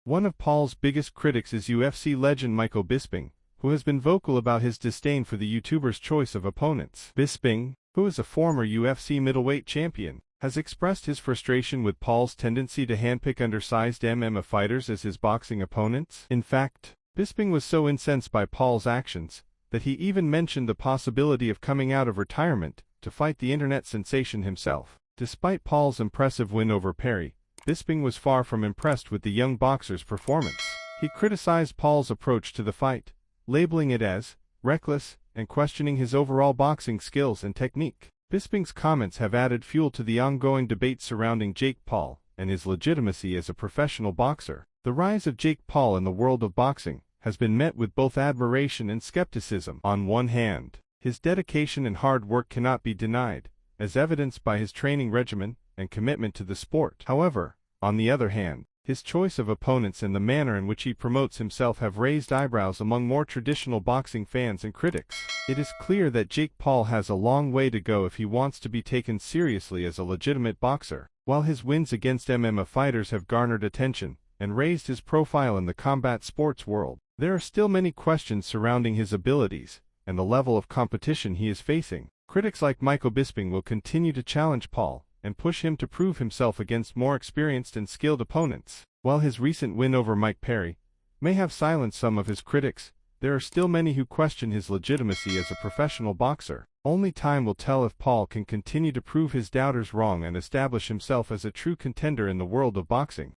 One of Paul's biggest critics is UFC legend Michael Bisping, who has been vocal about his disdain for the YouTuber's choice of opponents. Bisping, who is a former UFC middleweight champion, has expressed his frustration with Paul's tendency to handpick undersized MMA fighters as his boxing opponents. In fact, Bisping was so incensed by Paul's actions that he even mentioned the possibility of coming out of retirement to fight the internet sensation himself. Despite Paul's impressive win over Perry, Bisping was far from impressed with the young boxer's performance. He criticized Paul's approach to the fight, labeling it as reckless and questioning his overall boxing skills and technique. Bisping's comments have added fuel to the ongoing debate surrounding Jake Paul and his legitimacy as a professional boxer. The rise of Jake Paul in the world of boxing has been met with both admiration and skepticism. On one hand, his dedication and hard work cannot be denied, as evidenced by his training regimen and commitment to the sport. However, on the other hand, his choice of opponents and the manner in which he promotes himself have raised eyebrows among more traditional boxing fans and critics. It is clear that Jake Paul has a long way to go if he wants to be taken seriously as a legitimate boxer. While his wins against MMA fighters have garnered attention and raised his profile in the combat sports world, there are still many questions surrounding his abilities and the level of competition he is facing. Critics like Michael Bisping will continue to challenge Paul and push him to prove himself against more experienced and skilled opponents. While his recent win over Mike Perry may have silenced some of his critics, there are still many who question his legitimacy as a professional boxer. Only time will tell if Paul can continue to prove his doubters wrong and establish himself as a true contender in the world of boxing.